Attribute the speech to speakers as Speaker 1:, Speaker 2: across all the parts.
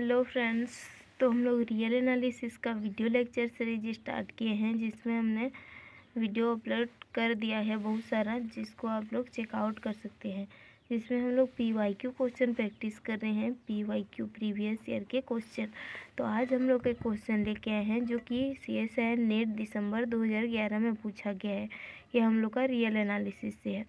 Speaker 1: Hello friends. तो हम लोग रियल एनालिसिस का वीडियो लेक्चर सीरीज स्टार्ट किए हैं, जिसमें हमने वीडियो अपलोड कर दिया है बहुत सारा, जिसको आप लोग चेकआउट कर सकते हैं। जिसमें हम लोग PYQ क्वेश्चन प्रैक्टिस कर रहे हैं, PYQ प्रीवियस ईयर के क्वेश्चन। तो आज हम लोग एक क्वेश्चन लेके आए हैं जो कि CSIR नेट दिसंबर 2011 में पूछा गया है। ये हम लोग का रियल एनालिसिस से है।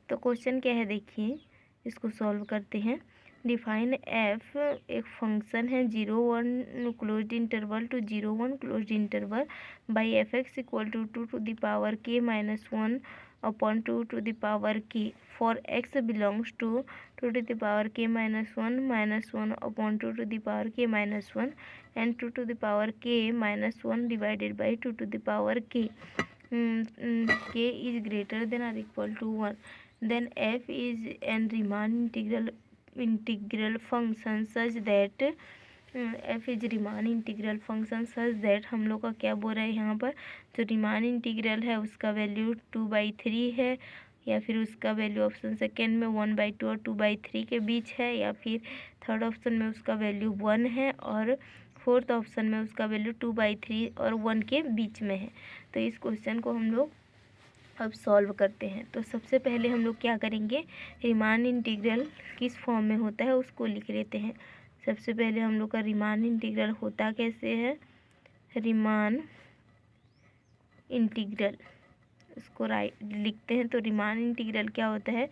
Speaker 1: तो क्वेश्चन क्या है देखिए, इसको सॉल्व करते हैं। डिफाइन एफ एक फंक्शन है 0 1 closed interval to 0 1 closed interval by f x equal to 2 to the power k minus 1 upon 2 to the power k for x belongs to 2 to the power k minus 1 upon 2 to the power k minus 1 and 2 to the power k minus 1 divided by 2 to the power k k is greater than or equal to 1, then f is an Riemann integral function such that f is Riemann integral function such that हम लोग का क्या बोल रहा है यहाँ पर, जो Riemann इंटीग्रल है उसका वैल्यू 2/3 है, या फिर उसका वैल्यू ऑप्शन सेकेंड में 1/2 और 2/3 के बीच है, या फिर थर्ड ऑप्शन में उसका वैल्यू 1 है, और फोर्थ ऑप्शन में उसका वैल्यू 2/3 और 1 के बीच में है। तो इस क्वेश्चन को हम लोग अब सॉल्व करते हैं। तो सबसे पहले हम लोग क्या करेंगे, रीमान इंटीग्रल किस फॉर्म में होता है उसको लिख लेते हैं। सबसे पहले हम लोग का रीमान इंटीग्रल होता कैसे है, रीमान इंटीग्रल इसको लिखते हैं। तो रीमान इंटीग्रल क्या होता है,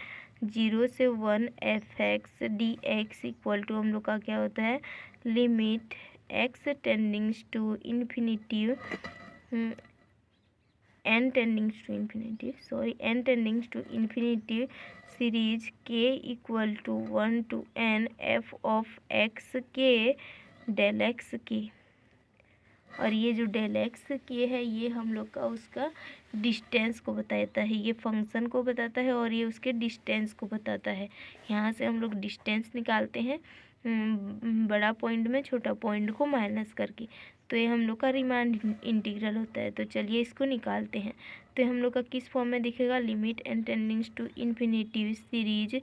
Speaker 1: 0 से 1 f(x) dx इक्वल टू हम लोग का क्या होता है, limit x tendings to infinity n tending to infinity series k equal to 1 to n f of x के डेल एक्स की। और ये जो डेल एक्स के है ये हम लोग का उसका डिस्टेंस को बताता है, ये फंक्शन को बताता है और ये उसके डिस्टेंस को बताता है। यहाँ से हम लोग डिस्टेंस निकालते हैं बड़ा पॉइंट में छोटा पॉइंट को माइनस करके। तो ये हम लोग का रीमान इंटीग्रल होता है। तो चलिए इसको निकालते हैं। तो हम लोग का किस फॉर्म में दिखेगा, limit n tendings to infinity series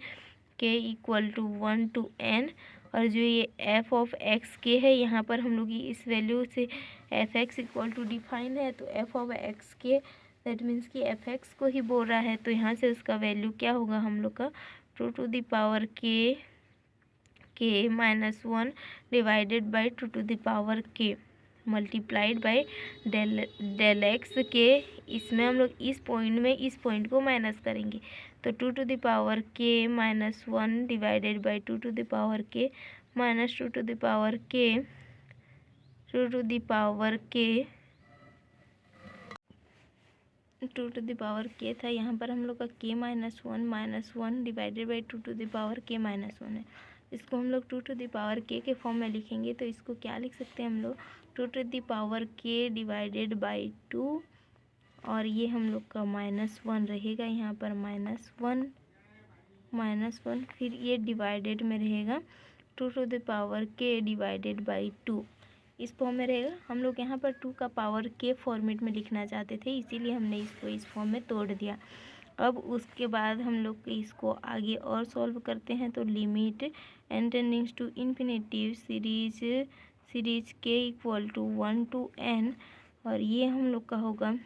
Speaker 1: k equal to 1 to n, और जो ये f ऑफ x के है यहाँ पर हम लोग इस वैल्यू से f x equal to define है, तो f ऑफ x के दैट मीन्स कि एफ एक्स को ही बोल रहा है। तो यहाँ से उसका वैल्यू क्या होगा हम लोग का 2 to the power k minus 1 divided by 2 to the power k multiplied by del x के। इसमें हम लोग इस पॉइंट को माइनस करेंगे, तो 2 to the power k minus 1 divided by 2 to the power k minus 2 to the power k 2 to the power k था। यहाँ पर हम लोग का k minus 1 divided by 2 to the power k minus 1 है। इसको हम लोग 2 टू द पावर k के फॉर्म में लिखेंगे। तो इसको क्या लिख सकते हैं हम लोग, 2 to the power k divided by 2, और ये हम लोग का -1 रहेगा यहाँ पर -1, फिर ये डिवाइडेड में रहेगा 2 to the power k divided by 2, इस फॉर्म में रहेगा। हम लोग यहाँ पर 2 का पावर k फॉर्मेट में लिखना चाहते थे, इसीलिए हमने इसको इस फॉर्म में तोड़ दिया। अब उसके बाद हम लोग इसको आगे और सॉल्व करते हैं। तो limit n tendings to infinity series k equal to 1 to n, और ये हम लोग का होगा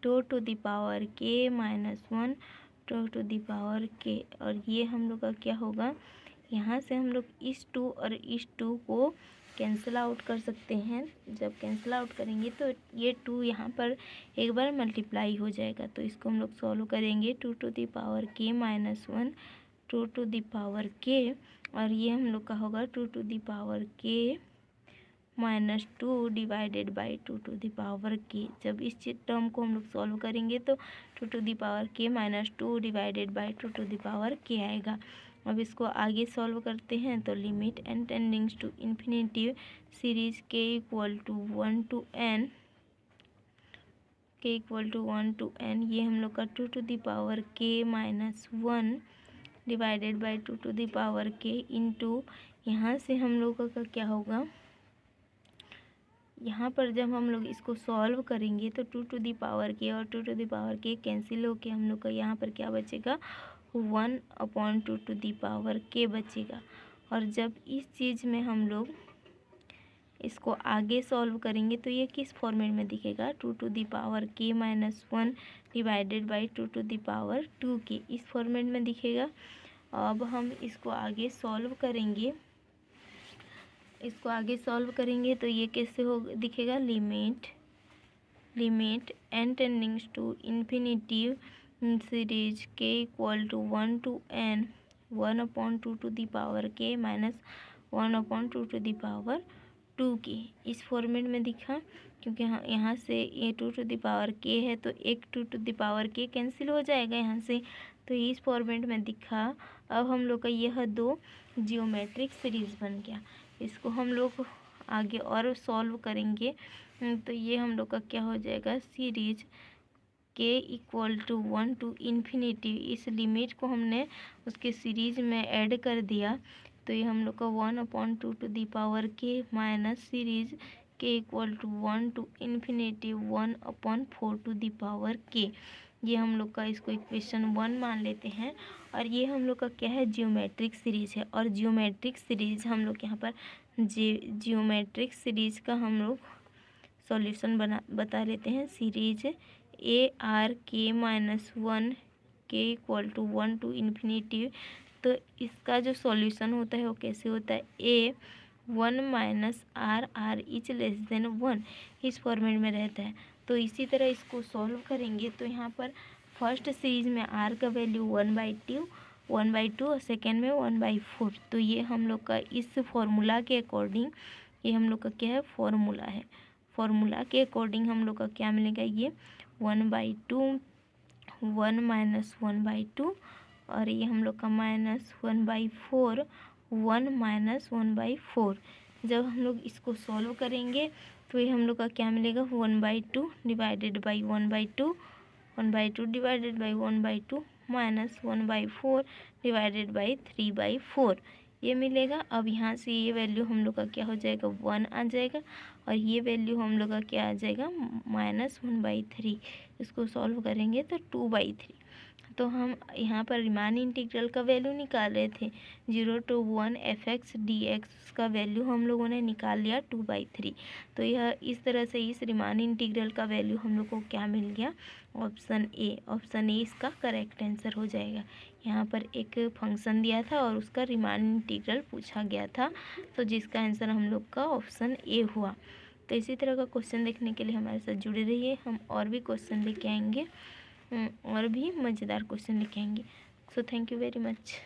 Speaker 1: 2 to the power k minus 1 2 to the power k, और ये हम लोग का क्या होगा, यहाँ से हम लोग इस 2 और इस 2 को कैंसिल आउट कर सकते हैं। जब कैंसिल आउट करेंगे तो ये 2 यहाँ पर एक बार मल्टीप्लाई हो जाएगा। तो इसको हम लोग सॉल्व करेंगे, 2 to the power k minus 1 2 to the power k, और ये हम लोग का होगा 2 to the power k minus 2 divided by 2 to the power k। जब इस टर्म को हम लोग सॉल्व करेंगे तो 2 to the power k minus 2 divided by 2 to the power k आएगा। अब इसको आगे सॉल्व करते हैं। तो limit n tendings to infinity series k equal to 1 to n, ये हम लोग का 2 to the power k minus 1 divided by 2 to the power k into, यहाँ से हम लोगों का क्या होगा, यहाँ पर जब हम लोग इसको सॉल्व करेंगे तो 2 टू द पावर k और 2 to the power k cancel होके हम लोग का यहाँ पर क्या बचेगा, 1/2 टू द पावर k बचेगा। और जब इस चीज़ में हम लोग इसको आगे सॉल्व करेंगे तो ये किस फॉर्मेट में दिखेगा, 2 to the power k minus 1 divided by 2 to the power 2k, इस फॉर्मेट में दिखेगा। अब हम इसको आगे सॉल्व करेंगे, तो ये कैसे हो दिखेगा, limit n tendings to infinity series k equal to 1 to n 1/2 to the power k minus 1/2 to the power 2k, इस फॉर्मेट में दिखा। क्योंकि यहाँ से ये 2 टू द पावर k है तो एक 2 to the power k cancel हो जाएगा यहाँ से, तो इस फॉर्मेट में दिखा। अब हम लोग का यह दो जियोमेट्रिक सीरीज बन गया। इसको हम लोग आगे और सॉल्व करेंगे तो ये हम लोग का क्या हो जाएगा, series k equal to 1 to infinity, इस लिमिट को हमने उसके सीरीज में ऐड कर दिया तो ये हम लोग का 1/2 to the power k minus series k equal to 1 to infinity 1/4 to the power k, ये हम लोग का इसको इक्वेशन 1 मान लेते हैं। और ये हम लोग का क्या है, जियोमेट्रिक सीरीज है। और जियोमेट्रिक सीरीज हम लोग यहाँ पर जियोमेट्रिक सीरीज का हम लोग सॉल्यूशन बता लेते हैं। Series ARK minus 1 k equal to 1 to infinity, तो इसका जो सॉल्यूशन होता है वो कैसे होता है, A1 minus R is less than 1, इस फॉर्मेट में रहता है। तो इसी तरह इसको सॉल्व करेंगे तो यहाँ पर फर्स्ट सीरीज में R का वैल्यू 1/2 और सेकेंड में 1/4, तो ये हम लोग का इस फॉर्मूला के अकॉर्डिंग, ये हम लोग का क्या है, फॉर्मूला है। फॉर्मूला के अकॉर्डिंग हम लोग का क्या मिलेगा, ये 1/2 1 माइनस 1/2 और ये हम लोग का माइनस 1/4 1 माइनस 1/4। जब हम लोग इसको सॉल्व करेंगे तो ये हम लोग का क्या मिलेगा, 1/2 divided by 1/2 1/2 divided by 1/2 minus 1/4 divided by 3/4, ये मिलेगा। अब यहाँ से ये वैल्यू हम लोग का क्या हो जाएगा, 1 आ जाएगा और ये वैल्यू हम लोग का क्या आ जाएगा, -1/3। इसको सॉल्व करेंगे तो 2/3। तो हम यहाँ पर रीमान इंटीग्रल का वैल्यू निकाल रहे थे, 0 to 1 fx dx का वैल्यू हम लोगों ने निकाल लिया 2/3। तो यह इस तरह से इस रीमान इंटीग्रल का वैल्यू हम लोग को क्या मिल गया, ऑप्शन ए इसका करेक्ट आंसर हो जाएगा। यहाँ पर एक फंक्शन दिया था और उसका रीमान इंटीग्रल पूछा गया था, तो जिसका आंसर हम लोग का ऑप्शन ए हुआ। तो इसी तरह का क्वेश्चन देखने के लिए हमारे साथ जुड़े रहिए, हम और भी क्वेश्चन लेके आएंगे और भी मज़ेदार क्वेश्चन लेके आएंगे। So thank you very much.